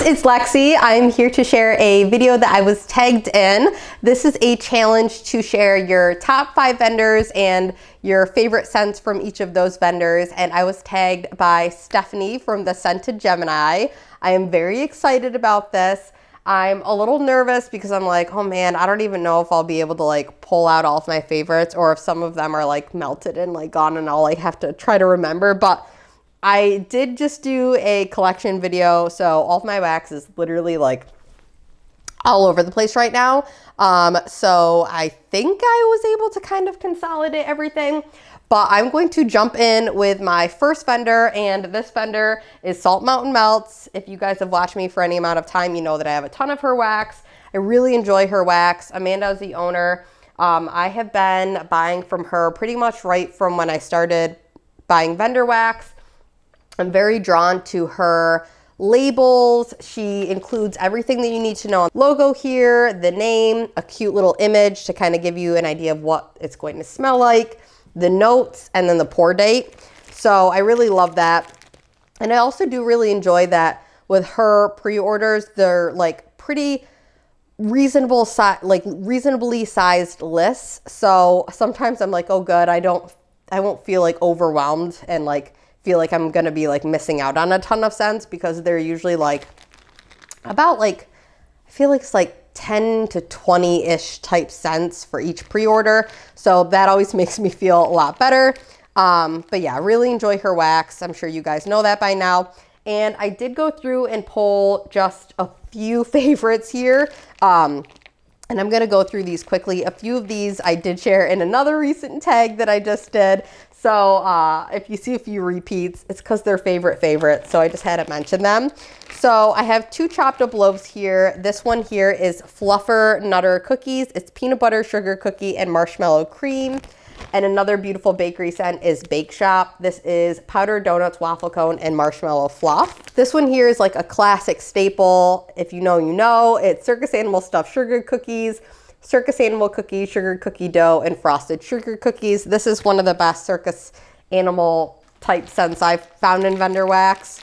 it's Lexi. I'm here to share a video that I was tagged in. This is a challenge to share your top 5 vendors and your favorite scents from each of those vendors. And I was tagged by Stephanie from the Scented Gemini. I am very excited about this. I'm a little nervous because I'm like, oh man, I don't even know if I'll be able to like pull out all of my favorites or if some of them are like melted and like gone and I'll like have to try to remember. But I did just do a collection video, so all of my wax is literally like all over the place right now. So I think I was able to kind of consolidate everything, but I'm going to jump in with my first vendor, and this vendor is Salt Mountain Melts. If you guys have watched me for any amount of time, you know that I have a ton of her wax. I really enjoy her wax. Amanda is the owner. I have been buying from her pretty much right from when I started buying vendor wax. I'm very drawn to her labels. She includes everything that you need to know. Logo here, the name, a cute little image to kind of give you an idea of what it's going to smell like, the notes, and then the pour date. So I really love that. And I also do really enjoy that with her pre-orders, they're like pretty reasonably sized lists. So sometimes I'm like, oh good, I won't feel like overwhelmed and like feel like I'm gonna be like missing out on a ton of scents, because they're usually like about like, I feel like it's like 10 to 20-ish type scents for each pre-order. So that always makes me feel a lot better. But yeah, I really enjoy her wax. I'm sure you guys know that by now. And I did go through and pull just a few favorites here. And I'm gonna go through these quickly. A few of these I did share in another recent tag that I just did. So if you see a few repeats, it's because they're favorites. So I just had to mention them. So I have 2 chopped up loaves here. This one here is Fluffer Nutter Cookies. It's peanut butter, sugar cookie, and marshmallow cream. And another beautiful bakery scent is Bake Shop. This is powdered donuts, waffle cone, and marshmallow fluff. This one here is like a classic staple. If you know, you know. It's Circus Animal Stuffed Sugar Cookies, Circus Animal Cookie, Sugar Cookie Dough, and Frosted Sugar Cookies. This is one of the best Circus Animal type scents I've found in vendor wax.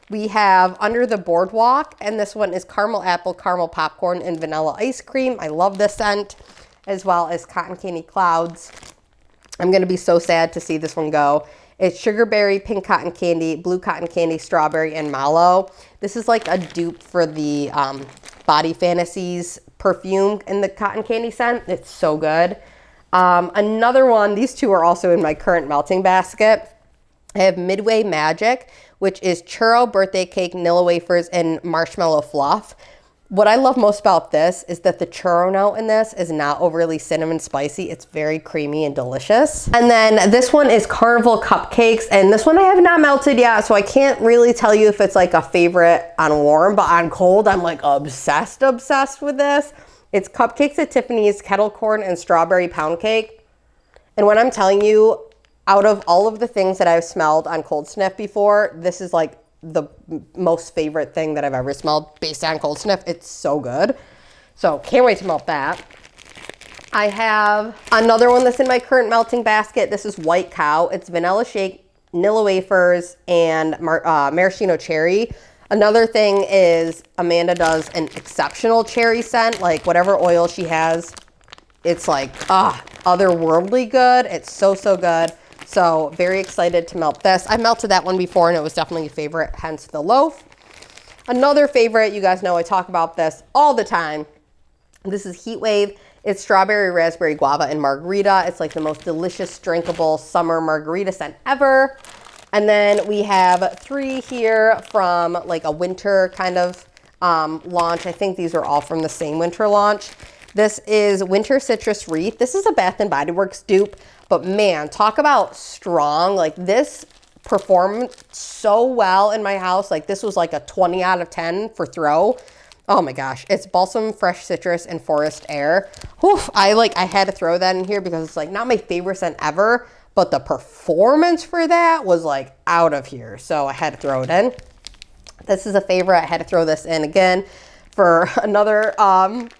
We have Under the Boardwalk, and this one is Caramel Apple, Caramel Popcorn, and Vanilla Ice Cream. I love this scent, as well as Cotton Candy Clouds. I'm gonna be so sad to see this one go. It's Sugar Berry, Pink Cotton Candy, Blue Cotton Candy, Strawberry, and Mallow. This is like a dupe for the Body Fantasies perfume in the cotton candy scent. It's so good. Another one, these two are also in my current melting basket. I have Midway Magic, which is churro, birthday cake, Nilla wafers, and marshmallow fluff. What I love most about this is that the churro note in this is not overly cinnamon spicy. It's very creamy and delicious. And then this one is Carnival Cupcakes, and this one I have not melted yet, so I can't really tell you if it's like a favorite on warm, but on cold, I'm like obsessed with this. It's Cupcakes at Tiffany's, kettle corn, and strawberry pound cake. And when I'm telling you, out of all of the things that I've smelled on Cold Sniff before, this is like the most favorite thing that I've ever smelled based on Cold Sniff. It's so good. So can't wait to melt that. I have another one that's in my current melting basket. This is White Cow. It's vanilla shake, Nilla wafers, and maraschino cherry. Another thing is Amanda does an exceptional cherry scent. Like whatever oil she has, it's like otherworldly good. It's so good. So very excited to melt this. I melted that one before and it was definitely a favorite, hence the loaf. Another favorite, you guys know I talk about this all the time. This is Heat Wave. It's strawberry, raspberry, guava, and margarita. It's like the most delicious, drinkable summer margarita scent ever. And then we have 3 here from like a winter kind of launch. I think these are all from the same winter launch. This is Winter Citrus Wreath. This is a Bath & Body Works dupe, but man, talk about strong. Like this performed so well in my house. Like this was like a 20 out of 10 for throw. Oh my gosh, it's Balsam Fresh Citrus and Forest Air. Oof, I had to throw that in here because it's like not my favorite scent ever, but the performance for that was like out of here. So I had to throw it in. This is a favorite. I had to throw this in again for another,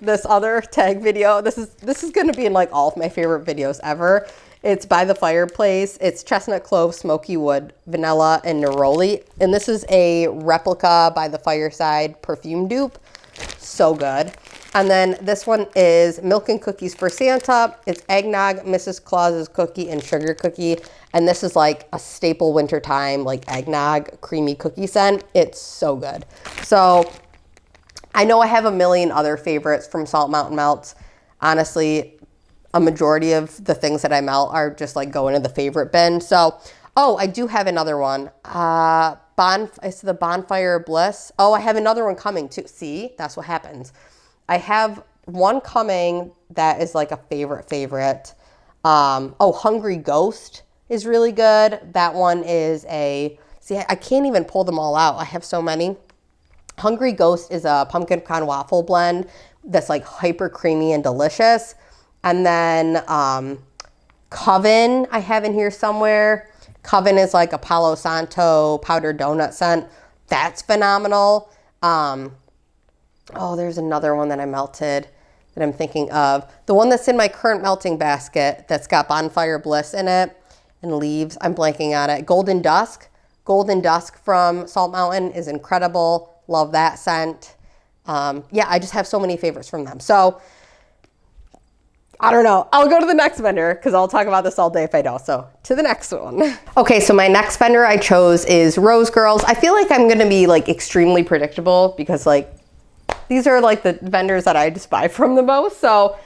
this other tag video. This is going to be in like all of my favorite videos ever. It's by the fireplace. It's chestnut clove, smoky wood, vanilla, and neroli. And this is a replica by the fireside perfume dupe. So good. And then this one is Milk and Cookies for Santa. It's eggnog, Mrs. Claus's cookie, and sugar cookie. And this is like a staple wintertime, like eggnog, creamy cookie scent. It's so good. So I know I have a million other favorites from Salt Mountain Melts. Honestly, a majority of the things that I melt are just like going in the favorite bin. So, oh, I do have another one. It's the Bonfire Bliss. Oh, I have another one coming too. See, that's what happens. I have one coming that is like a favorite. Hungry Ghost is really good. That one is I can't even pull them all out. I have so many. Hungry Ghost is a pumpkin pecan waffle blend that's like hyper creamy and delicious. And then Coven I have in here somewhere. Coven is like a Palo Santo powdered donut scent. That's phenomenal. There's another one that I melted that I'm thinking of. The one that's in my current melting basket that's got Bonfire Bliss in it and leaves. I'm blanking on it. Golden Dusk. Golden Dusk from Salt Mountain is incredible. Love that scent. I just have so many favorites from them. So I don't know. I'll go to the next vendor because I'll talk about this all day if I don't. So to the next one. Okay, so my next vendor I chose is Rosegirls. I feel like I'm going to be like extremely predictable because like these are like the vendors that I just buy from the most. So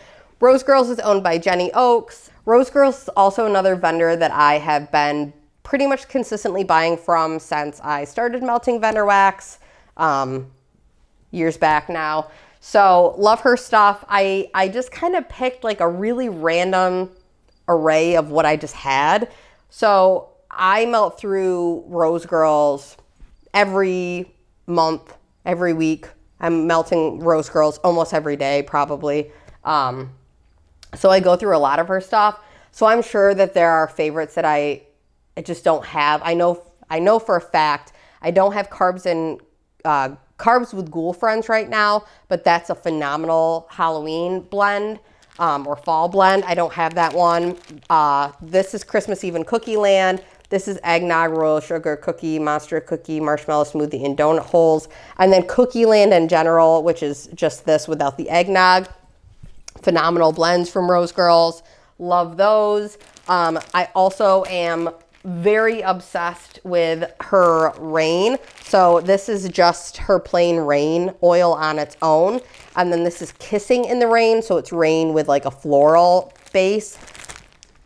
Rosegirls is owned by Jenny Oaks. Rosegirls is also another vendor that I have been pretty much consistently buying from since I started melting vendor wax years back now. So love her stuff. I just kind of picked like a really random array of what I just had. So I melt through Rosegirls every month, every week. I'm melting Rosegirls almost every day, probably. So I go through a lot of her stuff. So I'm sure that there are favorites that I just don't have. I know for a fact I don't have Carbs with Ghoul Friends right now, but that's a phenomenal Halloween blend or fall blend. I don't have that one. This is Christmas Eve in Cookie Land. This is Eggnog, Royal Sugar Cookie, Monster Cookie, Marshmallow Smoothie, and Donut Holes. And then Cookie Land in general, which is just this without the eggnog. Phenomenal blends from Rosegirls. Love those. I also am very obsessed with her Rain. So this is just her plain Rain oil on its own. And then this is Kissing in the Rain. So it's Rain with like a floral base.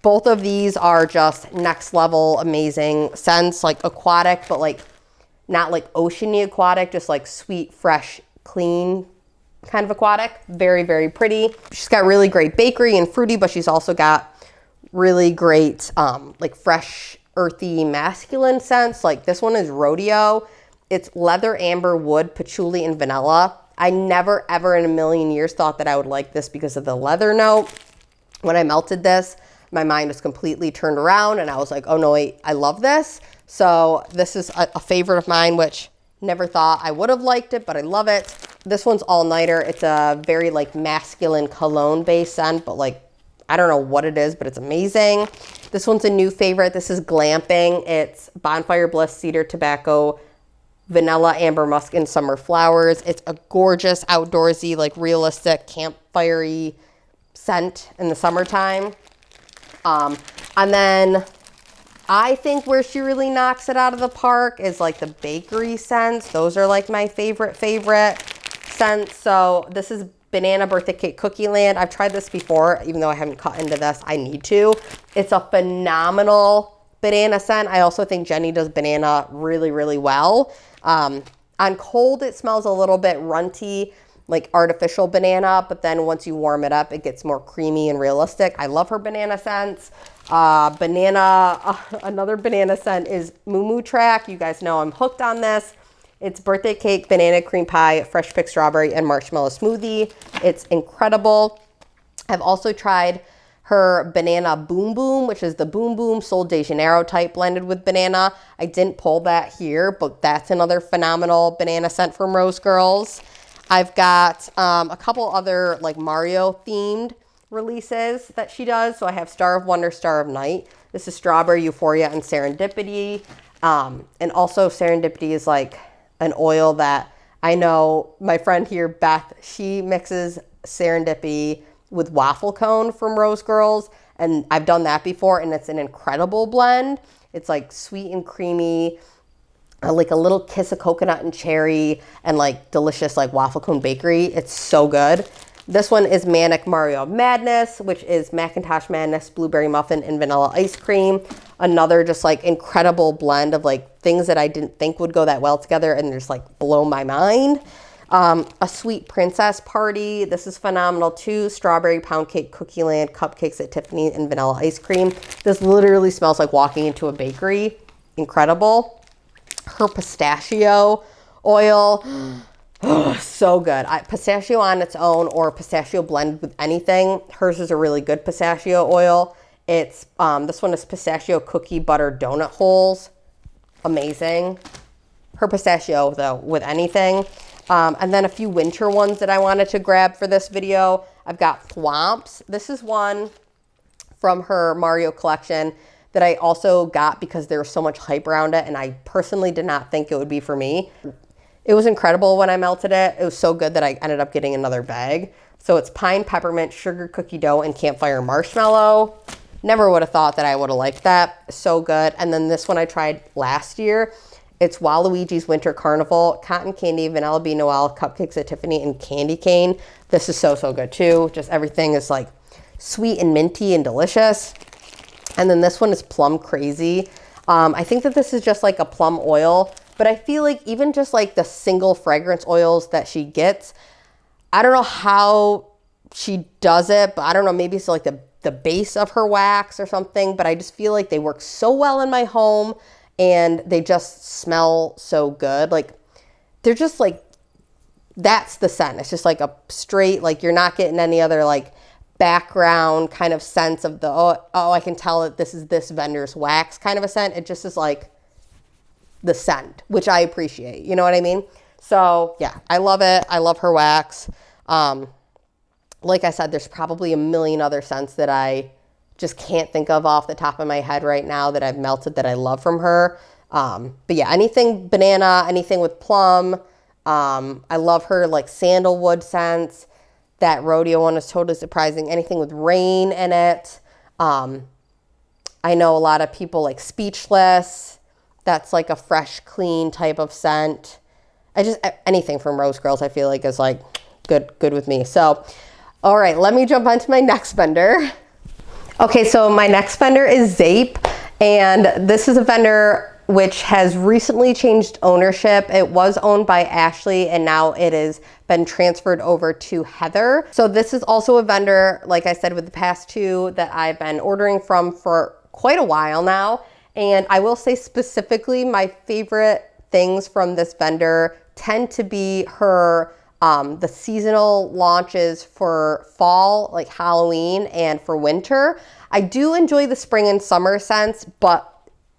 Both of these are just next level amazing scents, like aquatic, but like not like oceany aquatic, just like sweet, fresh, clean kind of aquatic. Very, very pretty. She's got really great bakery and fruity, but she's also got really great like fresh, earthy, masculine scents. Like this one is Rodeo. It's leather, amber, wood, patchouli, and vanilla. I never, ever in a million years thought that I would like this because of the leather note. When I melted this, my mind was completely turned around and I was like, oh no, wait, I love this. So this is a favorite of mine, which never thought I would have liked it, but I love it. This one's All Nighter. It's a very like masculine cologne based scent, but like, I don't know what it is, but it's amazing. This one's a new favorite. This is Glamping. It's Bonfire Bliss, Cedar Tobacco, Vanilla, Amber Musk, and Summer Flowers. It's a gorgeous, outdoorsy, like realistic, campfire-y scent in the summertime. And then I think where she really knocks it out of the park is like the bakery scents. Those are like my favorite scents. So this is Banana Birthday Cake Cookie Land. I've tried this before, even though I haven't cut into this. I need to. It's a phenomenal banana scent. I also think Jenny does banana really, really well. On cold, it smells a little bit runty, like artificial banana, but then once you warm it up, it gets more creamy and realistic. I love her banana scents. Another banana scent is Moo Moo Track. You guys know I'm hooked on this. It's birthday cake, banana cream pie, fresh picked strawberry, and marshmallow smoothie. It's incredible. I've also tried her Banana Boom Boom, which is the Boom Boom Sol de Janeiro type blended with banana. I didn't pull that here, but that's another phenomenal banana scent from Rosegirls. I've got a couple other like Mario themed releases that she does. So I have Star of Wonder, Star of Night. This is Strawberry, Euphoria, and Serendipity. And also Serendipity is like an oil that I know my friend here, Beth, she mixes Serendipity with waffle cone from Rosegirls. And I've done that before, and it's an incredible blend. It's like sweet and creamy, like a little kiss of coconut and cherry, and like delicious like waffle cone bakery. It's so good. This one is Manic Mario Madness, which is Macintosh Madness, blueberry muffin, and vanilla ice cream. Another just like incredible blend of like things that I didn't think would go that well together and just like blow my mind. A Sweet Princess Party. This is phenomenal too. Strawberry pound cake, cookie land, cupcakes at Tiffany, and vanilla ice cream. This literally smells like walking into a bakery. Incredible. Her pistachio oil. Oh, so good. Pistachio on its own or pistachio blended with anything. Hers is a really good pistachio oil. It's this one is pistachio cookie butter donut holes. Amazing. Her pistachio though with anything. And then a few winter ones that I wanted to grab for this video. I've got Thwomps. This is one from her Mario collection that I also got because there was so much hype around it, and I personally did not think it would be for me. It was incredible when I melted it. It was so good that I ended up getting another bag. So it's pine, peppermint, sugar cookie dough, and campfire marshmallow. Never would have thought that I would have liked that. So good. And then this one I tried last year. It's Waluigi's Winter Carnival, cotton candy, vanilla bean Noel, cupcakes at Tiffany, and candy cane. This is so, so good too. Just everything is like sweet and minty and delicious. And then this one is Plum Crazy. I think that this is just like a plum oil, but I feel like even just like the single fragrance oils that she gets, I don't know how she does it, but I don't know, maybe it's like the base of her wax or something, but I just feel like they work so well in my home and they just smell so good. Like they're just like, that's the scent. It's just like a straight, like you're not getting any other like background kind of sense of the, oh, I can tell that this is this vendor's wax kind of a scent. It just is like the scent, which I appreciate. You know what I mean? So yeah, I love it. I love her wax. Like I said, there's probably a million other scents that I just can't think of off the top of my head right now that I've melted that I love from her. But yeah, anything banana, anything with plum. I love her like sandalwood scents. That rodeo one is totally surprising. Anything with rain in it. I know a lot of people like Speechless. That's like a fresh, clean type of scent. Anything from Rosegirls I feel like is like good with me. So, all right, let me jump on to my next vendor. Okay, so my next vendor is Zape, and this is a vendor which has recently changed ownership. It was owned by Ashley, and now it has been transferred over to Heather. So this is also a vendor, like I said, with the past two that I've been ordering from for quite a while now. And I will say specifically my favorite things from this vendor tend to be her the seasonal launches for fall, like Halloween, and for winter. I do enjoy the spring and summer scents, but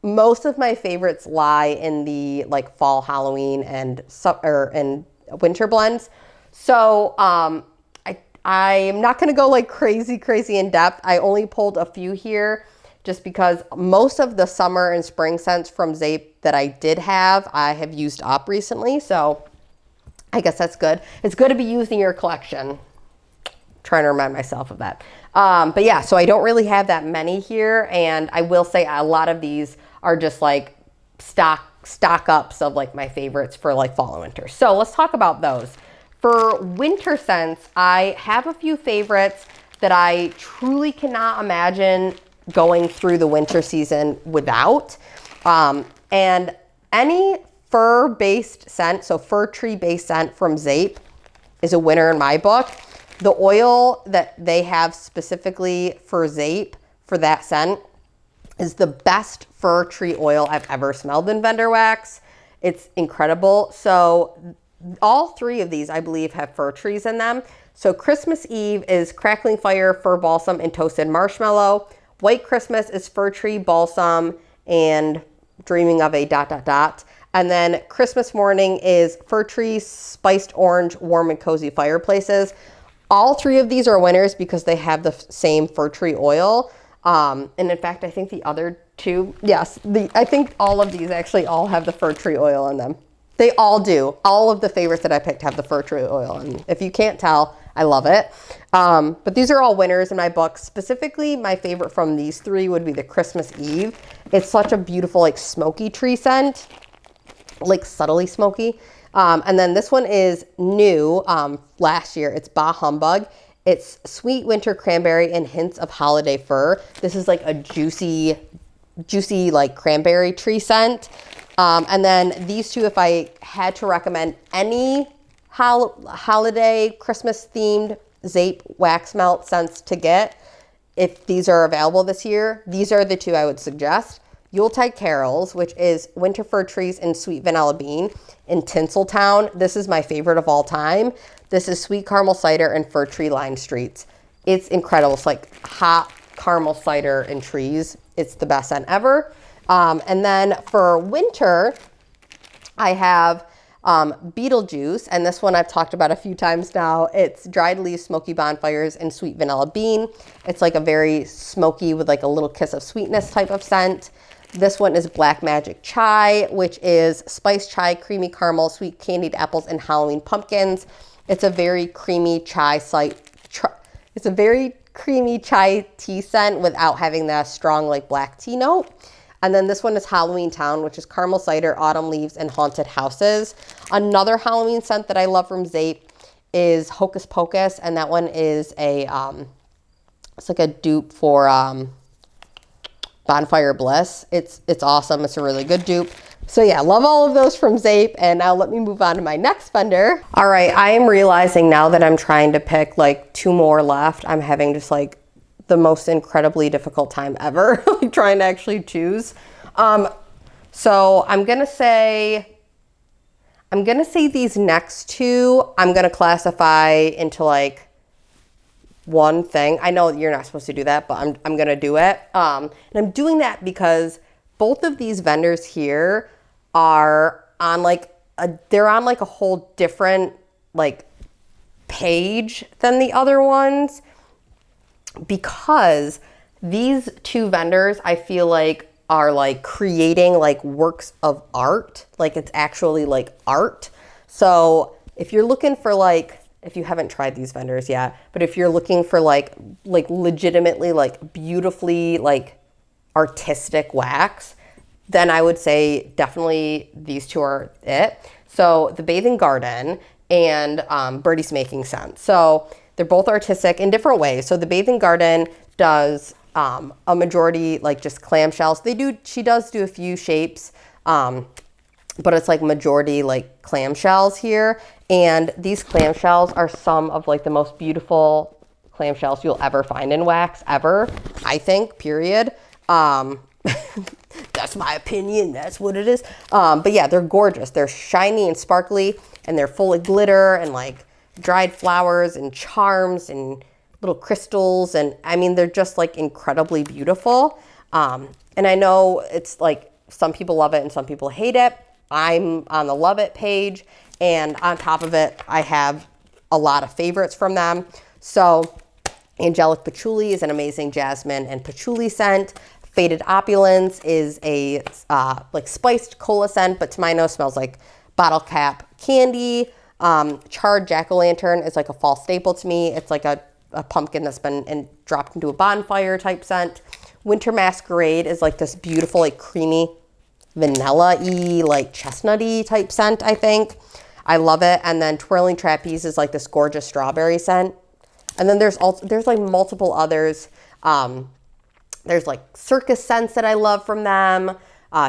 most of my favorites lie in the like fall, Halloween, and winter blends. So I am not going to go like crazy in depth. I only pulled a few here just because most of the summer and spring scents from Zape that I did have, I have used up recently. So I guess that's good. It's good to be used in your collection. Trying to remind myself of that. But yeah, so I don't really have that many here. And I will say a lot of these are just like stock ups of like my favorites for like fall and winter. So let's talk about those. For winter scents, I have a few favorites that I truly cannot imagine going through the winter season without. And any fir-based scent, so fir tree-based scent from Zape is a winner in my book. The oil that they have specifically for Zape for that scent is the best fir tree oil I've ever smelled in vendor wax. It's incredible. So all three of these, I believe, have fir trees in them. So Christmas Eve is Crackling Fire, Fir Balsam, and Toasted Marshmallow. White Christmas is Fir Tree, Balsam, and Dreaming of a ... And then Christmas Morning is Fir Tree, Spiced Orange, Warm and Cozy Fireplaces. All three of these are winners because they have the same fir tree oil. And in fact, I think the other two, yes, I think all of these actually all have the fir tree oil in them. They all do. All of the favorites that I picked have the fir tree oil. And if you can't tell, I love it. But these are all winners in my book. Specifically, my favorite from these three would be the Christmas Eve. It's such a beautiful, like, smoky tree scent, like subtly smoky. And then this one is new last year. It's Bah Humbug. It's sweet winter cranberry and hints of holiday fir. This is like a juicy like cranberry tree scent. And then these two, if I had to recommend any holiday Christmas themed Zape wax melt scents to get, if these are available this year, these are the two I would suggest. Yuletide Carols, which is winter fir trees and sweet vanilla bean in Tinseltown. This is my favorite of all time. This is sweet caramel cider and fir tree lined streets. It's incredible. It's like hot caramel cider and trees. It's the best scent ever. And then for winter, I have Beetlejuice, and this one I've talked about a few times now. It's dried leaves, smoky bonfires, and sweet vanilla bean. It's like a very smoky with like a little kiss of sweetness type of scent. This one is Black Magic Chai, which is spiced chai, creamy caramel, sweet candied apples, and Halloween pumpkins. It's a very creamy it's a very creamy chai tea scent without having that strong like black tea note. And then this one is Halloween Town, which is caramel cider, autumn leaves, and haunted houses. Another Halloween scent that I love from Zape is Hocus Pocus, and that one is it's like a dupe for Bonfire Bliss. It's awesome. It's a really good dupe. So yeah, love all of those from Zape. And now let me move on to my next vendor. All right, I am realizing now that I'm trying to pick like two more left, I'm having just like the most incredibly difficult time ever like trying to actually choose. So I'm gonna say these next two I'm gonna classify into like one thing. I know you're not supposed to do that, but I'm gonna do it. And I'm doing that because both of these vendors here are on like they're on like a whole different like page than the other ones, because these two vendors I feel like are like creating like works of art. Like it's actually like art. So if you're looking for like, if you haven't tried these vendors yet, but if you're looking for like legitimately like beautifully like artistic wax, then I would say definitely these two are it. So the Bathing Garden and Birdie's Making Sense. So they're both artistic in different ways. So the Bathing Garden does a majority like just clamshells. She does do a few shapes, but it's like majority like clamshells here. And these clamshells are some of like the most beautiful clamshells you'll ever find in wax ever, I think, period. That's my opinion. That's what it is. But yeah, they're gorgeous. They're shiny and sparkly, and they're full of glitter and like dried flowers and charms and little crystals. And I mean, they're just like incredibly beautiful. And I know it's like some people love it and some people hate it. I'm on the love it page. And on top of it, I have a lot of favorites from them. So Angelic Patchouli is an amazing jasmine and patchouli scent. Faded Opulence is a like spiced cola scent, but to my nose smells like bottle cap candy. Charred Jack-o'-lantern is like a fall staple to me. It's like a pumpkin that's been dropped into a bonfire type scent. Winter Masquerade is like this beautiful, like creamy, vanilla-y, like chestnutty type scent, I think. I love it. And then Twirling Trapeze is like this gorgeous strawberry scent. And then there's like multiple others. There's like circus scents that I love from them.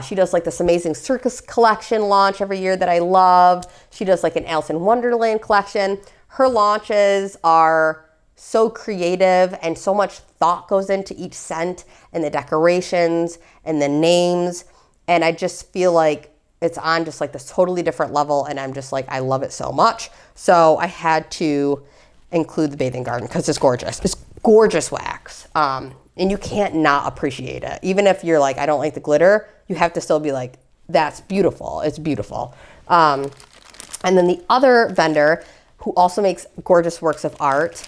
She does like this amazing circus collection launch every year that I love. She does like an Alice in Wonderland collection. Her launches are so creative and so much thought goes into each scent and the decorations and the names. And I just feel like it's on just like this totally different level. And I'm just like, I love it so much. So I had to include the Bathing Garden because it's gorgeous. It's gorgeous wax. And you can't not appreciate it. Even if you're like, I don't like the glitter, you have to still be like, that's beautiful. It's beautiful. And then the other vendor, who also makes gorgeous works of art,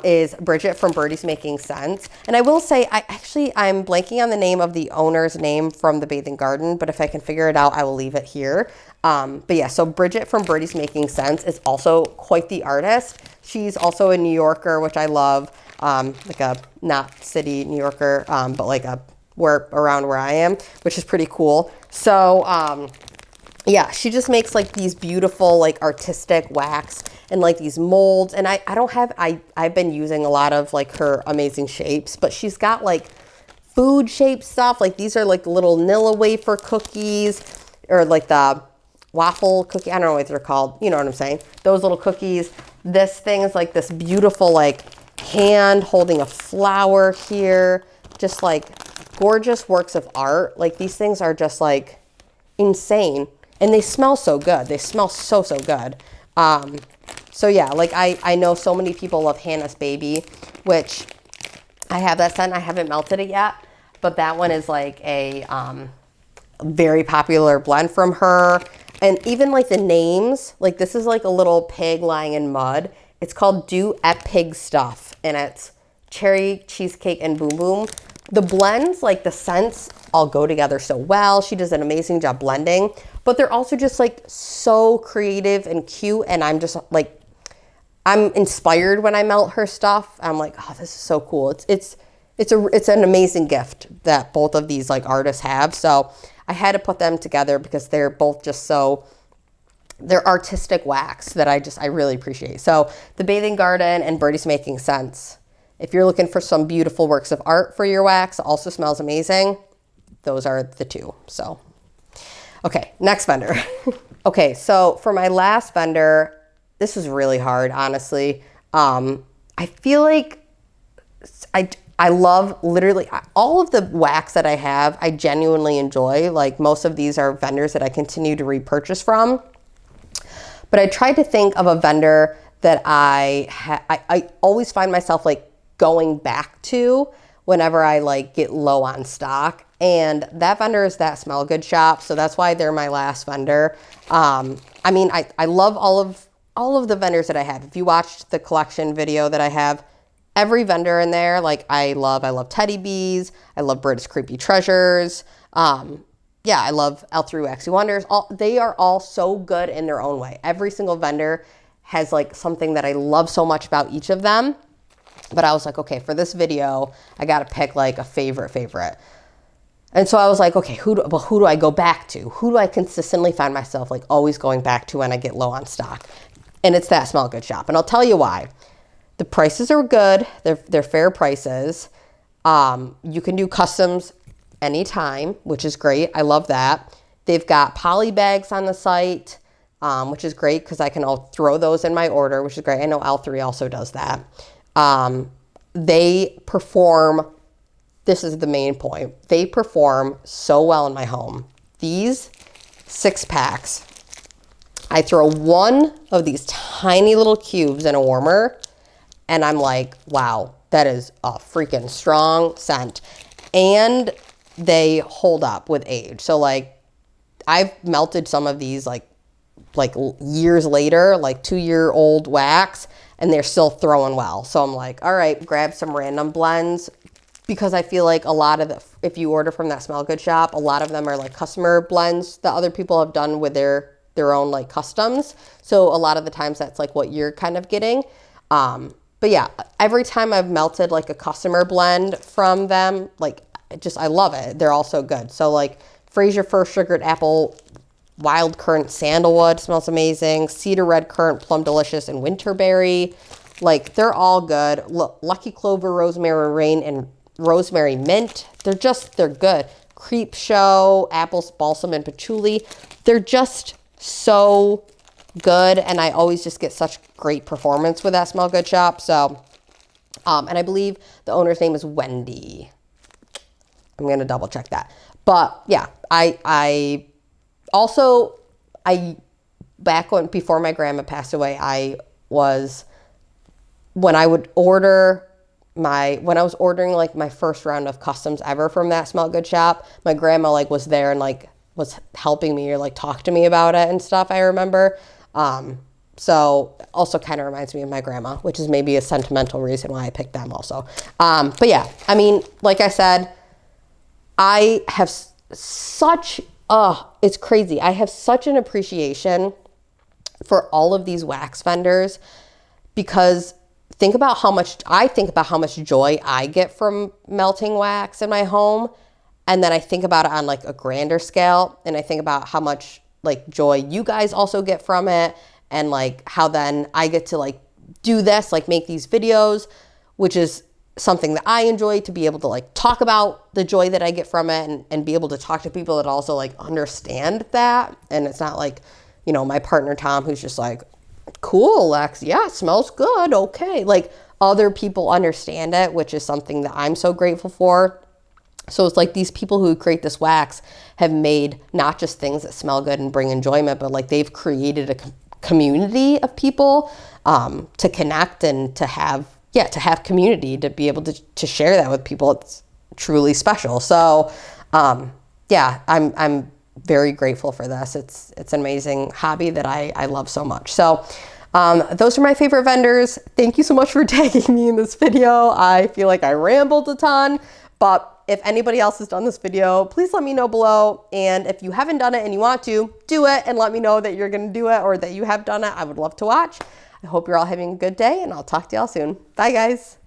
is Bridget from Birdie's Making Sense. And I will say, I'm blanking on the name of the owner's name from the Bathing Garden, but if I can figure it out, I will leave it here. But yeah, so Bridget from Birdie's Making Sense is also quite the artist. She's also a New Yorker, which I love, like a not city New Yorker, but like around where I am, which is pretty cool. So yeah, she just makes like these beautiful like artistic wax and like these molds. And I've been using a lot of like her amazing shapes, but she's got like food shaped stuff. Like these are like little Nilla wafer cookies, or like the waffle cookie. I don't know what they're called. You know what I'm saying? Those little cookies. This thing is like this beautiful like hand holding a flower here. Just like gorgeous works of art. Like these things are just like insane. And they smell so good. They smell so good. So yeah, like I know so many people love Hannah's Baby, which I have that scent. I haven't melted it yet, but that one is like a very popular blend from her. And even like the names, like this is like a little pig lying in mud. It's called Do Et Pig Stuff, and it's cherry, cheesecake, and boom boom. The blends, like the scents, all go together so well. She does an amazing job blending, but they're also just like so creative and cute. And I'm just like, I'm inspired when I melt her stuff. I'm like, oh, this is so cool. It's an amazing gift that both of these like artists have. So I had to put them together because they're both just so, they're artistic wax that I really appreciate. So the Bathing Garden and Birdie's Making Sense. If you're looking for some beautiful works of art for your wax, also smells amazing, those are the two. So, okay, next vendor. Okay, so for my last vendor, this was really hard, honestly. I feel like I love literally all of the wax that I have, I genuinely enjoy. Like most of these are vendors that I continue to repurchase from. But I tried to think of a vendor that I always find myself like going back to whenever I like get low on stock. And that vendor is That Smell Good shop. So that's why they're my last vendor. I mean, I love all of the vendors that I have. If you watched the collection video that I have, every vendor in there, like I love Teddy Bees. I love British Creepy Treasures. Yeah, I love L3 Waxy Wonders. They are all so good in their own way. Every single vendor has like something that I love so much about each of them. But I was like, okay, for this video, I got to pick like a favorite. And so I was like, okay, who do I go back to? Who do I consistently find myself like always going back to when I get low on stock? And it's That Smell Good shop. And I'll tell you why. The prices are good. They're fair prices. You can do customs anytime, which is great. I love that. They've got poly bags on the site, which is great because I can all throw those in my order, which is great. I know L3 also does that. They perform, this is the main point, they perform so well in my home. These 6-packs, I throw one of these tiny little cubes in a warmer, and I'm like, wow, that is a freaking strong scent. And they hold up with age. So like I've melted some of these like years later, like 2-year-old wax, and they're still throwing well. So I'm like, all right, grab some random blends, because I feel like a lot of if you order from That Smell Good shop, a lot of them are like customer blends that other people have done with their own like customs. So a lot of the times that's like what you're kind of getting. But yeah, every time I've melted like a customer blend from them, like I love it. They're all so good. So like Fraser First Sugared Apple Wild Currant Sandalwood smells amazing. Cedar Red Currant Plum Delicious and Winterberry. Like they're all good. Lucky Clover Rosemary Rain and Rosemary Mint. They're good. Creep Show, Apples Balsam and Patchouli. They're just so good. And I always just get such great performance with That Smell Good shop. So, and I believe the owner's name is Wendy. I'm going to double check that. But yeah, before my grandma passed away, when I was ordering like my first round of customs ever from That Smell Good shop, my grandma like was there and like was helping me or like talked to me about it and stuff, I remember. So also kind of reminds me of my grandma, which is maybe a sentimental reason why I picked them also. But yeah, I mean, like I said, I have such, it's crazy. I have such an appreciation for all of these wax vendors, because I think about how much joy I get from melting wax in my home. And then I think about it on like a grander scale, and I think about how much like joy you guys also get from it, and like how then I get to like do this, like make these videos, which is something that I enjoy, to be able to like talk about the joy that I get from it, and be able to talk to people that also like understand that. And it's not like, you know, my partner Tom, who's just like, cool, Lex, yeah, it smells good, okay. Like other people understand it, which is something that I'm so grateful for. So it's like these people who create this wax have made not just things that smell good and bring enjoyment, but like they've created a community of people to connect and to have community, to be able to share that with people. It's truly special. So yeah, I'm very grateful for this. It's an amazing hobby that I love so much. So those are my favorite vendors. Thank you so much for tagging me in this video. I feel like I rambled a ton, but if anybody else has done this video, please let me know below. And if you haven't done it and you want to, do it and let me know that you're gonna do it or that you have done it. I would love to watch. I hope you're all having a good day, and I'll talk to y'all soon. Bye guys.